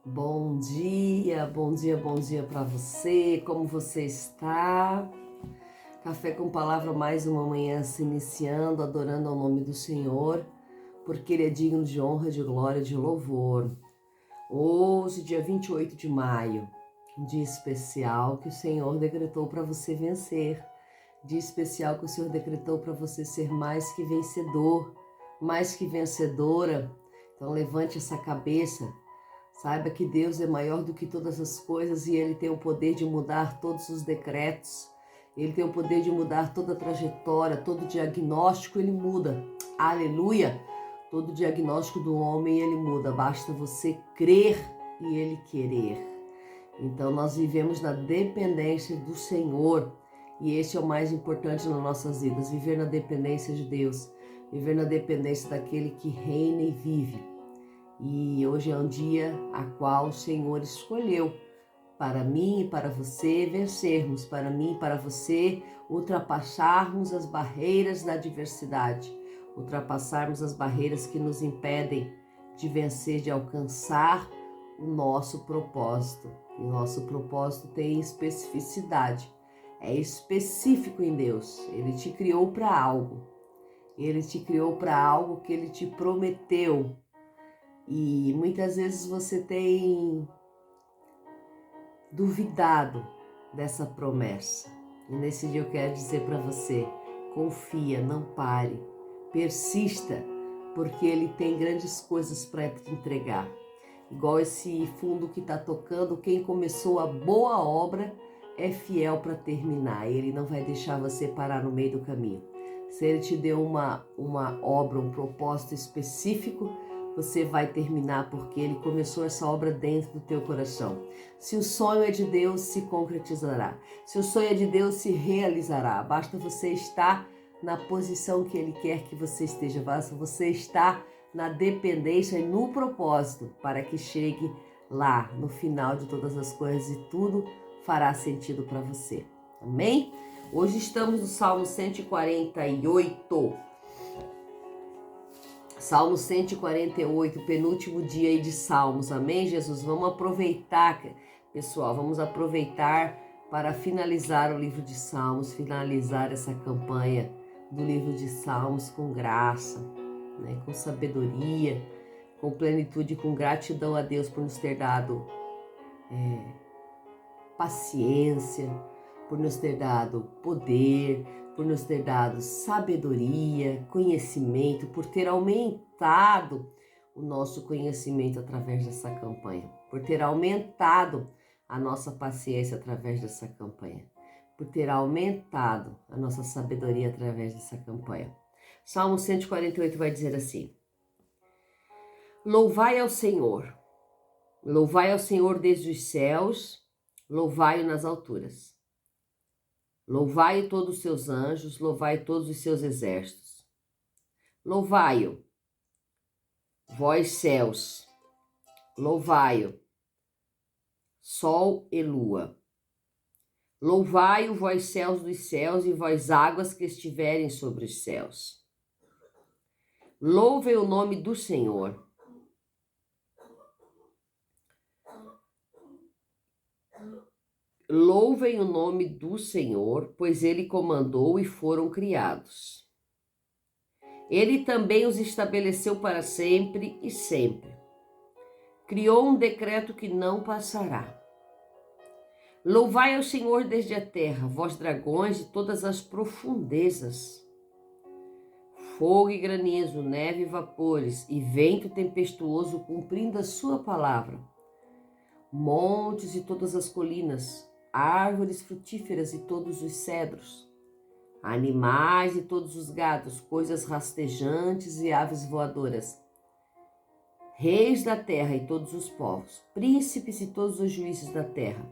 Bom dia, bom dia para você. Como você está? Café com Palavra, mais uma manhã se iniciando, adorando ao nome do Senhor, porque Ele é digno de honra, de glória, de louvor. Hoje, dia 28 de maio, um dia especial que o Senhor decretou para você vencer. Dia especial que o Senhor decretou para você ser mais que vencedor, mais que vencedora. Então levante essa cabeça. Saiba que Deus é maior do que todas as coisas e Ele tem o poder de mudar todos os decretos. Ele tem o poder de mudar toda a trajetória, todo diagnóstico Ele muda. Aleluia! Todo diagnóstico do homem Ele muda. Basta você crer e Ele querer. Então nós vivemos na dependência do Senhor e esse é o mais importante nas nossas vidas. Viver na dependência de Deus. Viver na dependência daquele que reina e vive. E hoje é um dia a qual o Senhor escolheu para mim e para você vencermos, para mim e para você ultrapassarmos as barreiras da adversidade, ultrapassarmos as barreiras que nos impedem de vencer, de alcançar o nosso propósito. E o nosso propósito tem especificidade, é específico em Deus. Ele te criou para algo, Ele te criou para algo que Ele te prometeu. E muitas vezes você tem duvidado dessa promessa. E nesse dia eu quero dizer para você, confia, não pare, persista, porque Ele tem grandes coisas para te entregar. Igual esse fundo que está tocando, quem começou a boa obra é fiel para terminar. Ele não vai deixar você parar no meio do caminho. Se Ele te deu uma obra, um propósito específico, você vai terminar porque Ele começou essa obra dentro do teu coração. Se o sonho é de Deus, se concretizará. Se o sonho é de Deus, se realizará. Basta você estar na posição que Ele quer que você esteja. Basta você estar na dependência e no propósito para que chegue lá no final de todas as coisas e tudo fará sentido para você. Amém? Hoje estamos no Salmo 148. Salmo 148, penúltimo dia aí de Salmos, amém, Jesus? Vamos aproveitar, pessoal, vamos aproveitar para finalizar o livro de Salmos, finalizar essa campanha do livro de Salmos com graça, né, com sabedoria, com plenitude, com gratidão a Deus por nos ter dado paciência, por nos ter dado poder, por nos ter dado sabedoria, conhecimento, por ter aumentado o nosso conhecimento através dessa campanha, por ter aumentado a nossa paciência através dessa campanha, por ter aumentado a nossa sabedoria através dessa campanha. Salmo 148 vai dizer assim: Louvai ao Senhor desde os céus, louvai-o nas alturas. Louvai-o todos os seus anjos, louvai todos os seus exércitos. Louvai-o, vós céus, louvai-o, sol e lua. Louvai-o, vós céus dos céus e vós águas que estiverem sobre os céus. Louvem o nome do Senhor. Louvem o nome do Senhor, pois Ele comandou e foram criados. Ele também os estabeleceu para sempre e sempre. Criou um decreto que não passará. Louvai ao Senhor desde a terra, vós dragões de todas as profundezas. Fogo e granizo, neve e vapores, e vento tempestuoso cumprindo a sua palavra. Montes e todas as colinas, árvores frutíferas e todos os cedros, animais e todos os gados, coisas rastejantes e aves voadoras, reis da terra e todos os povos, príncipes e todos os juízes da terra,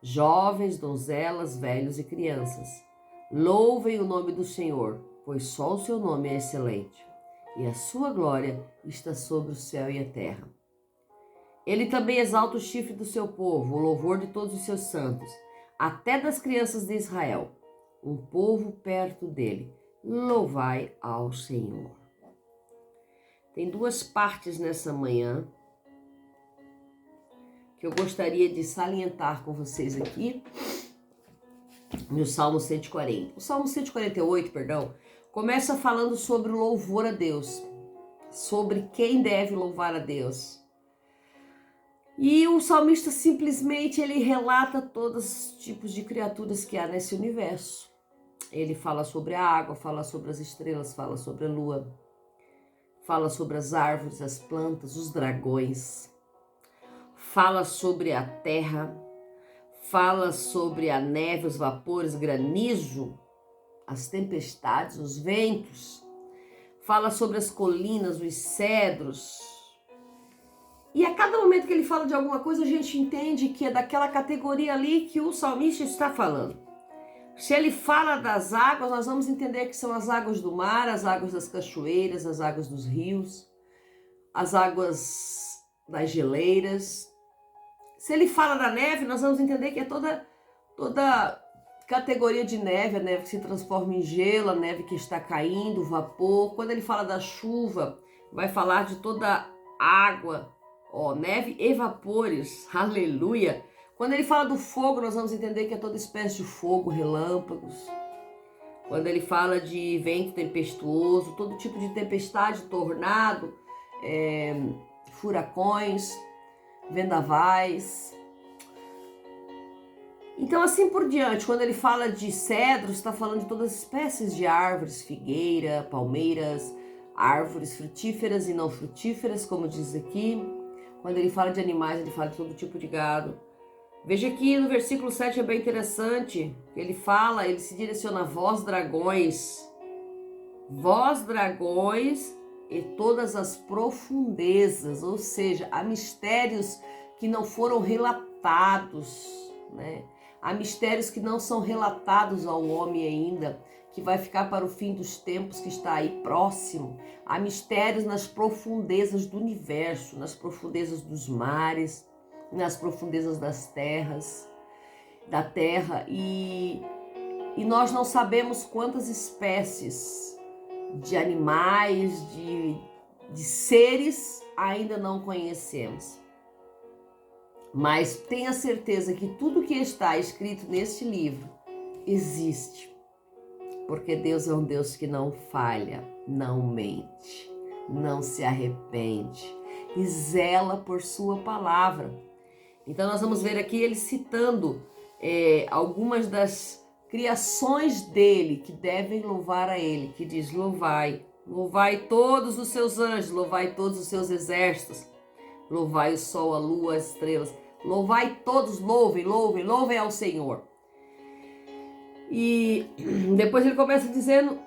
jovens, donzelas, velhos e crianças. Louvem o nome do Senhor, pois só o seu nome é excelente, e a sua glória está sobre o céu e a terra. Ele também exalta o chifre do seu povo, o louvor de todos os seus santos, até das crianças de Israel, um povo perto dele. Louvai ao Senhor. Tem duas partes nessa manhã que eu gostaria de salientar com vocês aqui, no Salmo 140. O Salmo 148, perdão, começa falando sobre o louvor a Deus, sobre quem deve louvar a Deus. E o salmista simplesmente ele relata todos os tipos de criaturas que há nesse universo. Ele fala sobre a água, fala sobre as estrelas, fala sobre a lua, fala sobre as árvores, as plantas, os dragões, fala sobre a terra, fala sobre a neve, os vapores, granizo, as tempestades, os ventos, fala sobre as colinas, os cedros. E a cada momento que ele fala de alguma coisa, a gente entende que é daquela categoria ali que o salmista está falando. Se ele fala das águas, nós vamos entender que são as águas do mar, as águas das cachoeiras, as águas dos rios, as águas das geleiras. Se ele fala da neve, nós vamos entender que é toda categoria de neve, a neve que se transforma em gelo, a neve que está caindo, o vapor. Quando ele fala da chuva, vai falar de toda água, neve e vapores, aleluia. Quando ele fala do fogo, nós vamos entender que é toda espécie de fogo, relâmpagos. Quando ele fala de vento tempestuoso, todo tipo de tempestade, tornado, furacões, vendavais. Então, assim por diante, quando ele fala de cedros, está falando de todas as espécies de árvores, figueira, palmeiras, árvores frutíferas e não frutíferas, como diz aqui. Quando ele fala de animais, ele fala de todo tipo de gado. Veja aqui no versículo 7, é bem interessante. Ele se direciona a vós dragões e todas as profundezas, ou seja, há mistérios que não foram relatados, né? Há mistérios que não são relatados ao homem ainda, que vai ficar para o fim dos tempos, que está aí próximo. Há mistérios nas profundezas do universo, nas profundezas dos mares, nas profundezas da terra, e nós não sabemos quantas espécies de animais, de seres ainda não conhecemos. Mas tenha certeza que tudo que está escrito neste livro existe, porque Deus é um Deus que não falha, não mente, não se arrepende e zela por sua palavra. Então nós vamos ver aqui ele citando algumas das criações dele que devem louvar a ele, que diz: louvai todos os seus anjos, louvai todos os seus exércitos, louvai o sol, a lua, as estrelas, louvai todos, louvem ao Senhor. E depois ele começa dizendo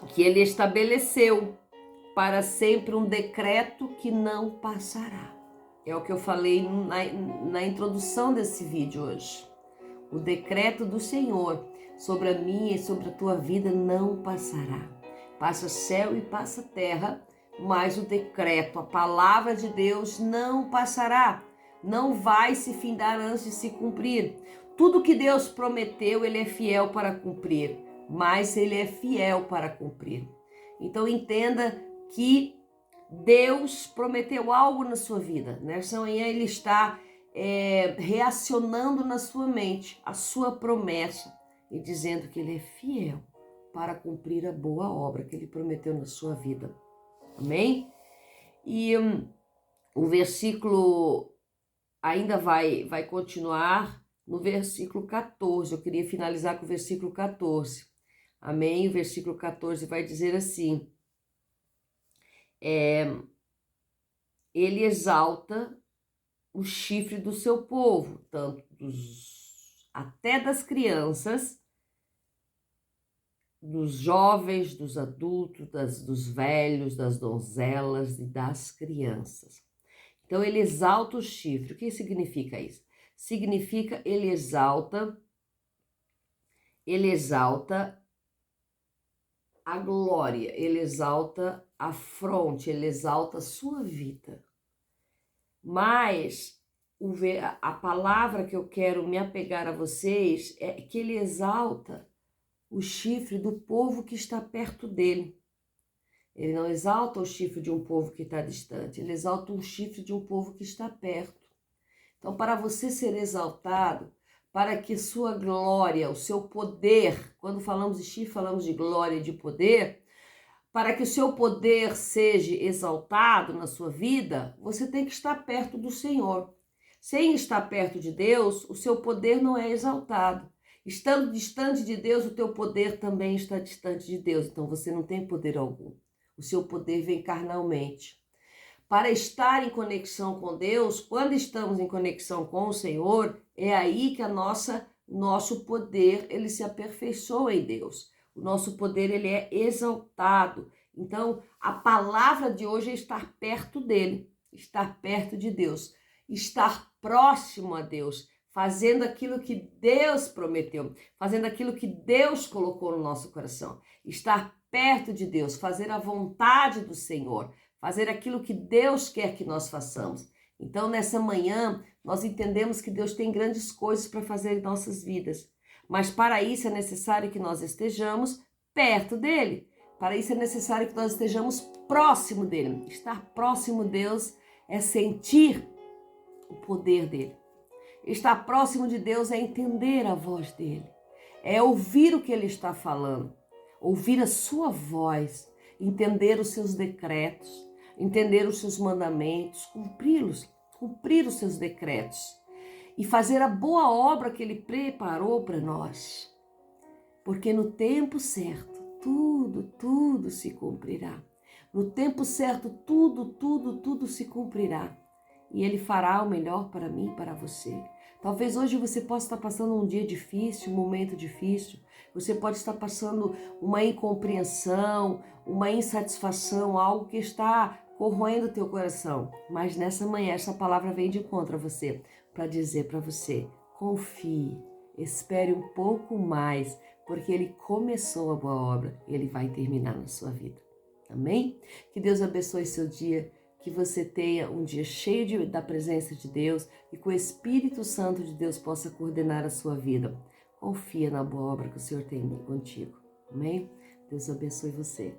que ele estabeleceu para sempre um decreto que não passará. É o que eu falei na introdução desse vídeo hoje. O decreto do Senhor sobre a minha e sobre a tua vida não passará. Passa céu e passa terra, mas o decreto, a palavra de Deus não passará. Não vai se findar antes de se cumprir. Tudo que Deus prometeu, Ele é fiel para cumprir, mas Ele é fiel para cumprir. Então entenda que Deus prometeu algo na sua vida. Nessa manhã Ele está reacionando na sua mente a sua promessa e dizendo que Ele é fiel para cumprir a boa obra que Ele prometeu na sua vida. Amém? E o versículo ainda vai continuar no versículo 14. Eu queria finalizar com o versículo 14. Amém? O versículo 14 vai dizer assim: Ele exalta o chifre do seu povo, tanto até das crianças, dos jovens, dos adultos, dos velhos, das donzelas e das crianças. Então ele exalta o chifre. O que significa isso? Significa ele exalta a glória, ele exalta a fronte, ele exalta a sua vida. Mas a palavra que eu quero me apegar a vocês é que ele exalta o chifre do povo que está perto dele. Ele não exalta o chifre de um povo que está distante, ele exalta o chifre de um povo que está perto. Então, para você ser exaltado, para que sua glória, o seu poder, quando falamos de chifre, falamos de glória e de poder, para que o seu poder seja exaltado na sua vida, você tem que estar perto do Senhor. Sem estar perto de Deus, o seu poder não é exaltado. Estando distante de Deus, o teu poder também está distante de Deus. Então você não tem poder algum. O seu poder vem carnalmente. Para estar em conexão com Deus, quando estamos em conexão com o Senhor, é aí que nosso poder ele se aperfeiçoa em Deus. O nosso poder ele é exaltado. Então, a palavra de hoje é estar perto dele, estar perto de Deus, estar próximo a Deus, fazendo aquilo que Deus prometeu, fazendo aquilo que Deus colocou no nosso coração. Estar perto de Deus, fazer a vontade do Senhor, fazer aquilo que Deus quer que nós façamos. Então, nessa manhã, nós entendemos que Deus tem grandes coisas para fazer em nossas vidas. Mas para isso é necessário que nós estejamos perto dele. Para isso é necessário que nós estejamos próximo dele. Estar próximo de Deus é sentir o poder dele. Estar próximo de Deus é entender a voz dele. É ouvir o que ele está falando. Ouvir a sua voz. Entender os seus decretos. Entender os seus mandamentos. Cumpri-los. Cumprir os seus decretos. E fazer a boa obra que ele preparou para nós. Porque no tempo certo, tudo se cumprirá. No tempo certo, tudo se cumprirá. E ele fará o melhor para mim e para você. Talvez hoje você possa estar passando um dia difícil, um momento difícil. Você pode estar passando uma incompreensão, uma insatisfação, algo que está corroendo o teu coração. Mas nessa manhã, essa palavra vem de encontro a você, para dizer para você, confie, espere um pouco mais, porque ele começou a boa obra e ele vai terminar na sua vida. Amém? Que Deus abençoe seu dia, que você tenha um dia cheio da presença de Deus e que o Espírito Santo de Deus possa coordenar a sua vida. Confia na boa obra que o Senhor tem contigo. Amém? Deus abençoe você.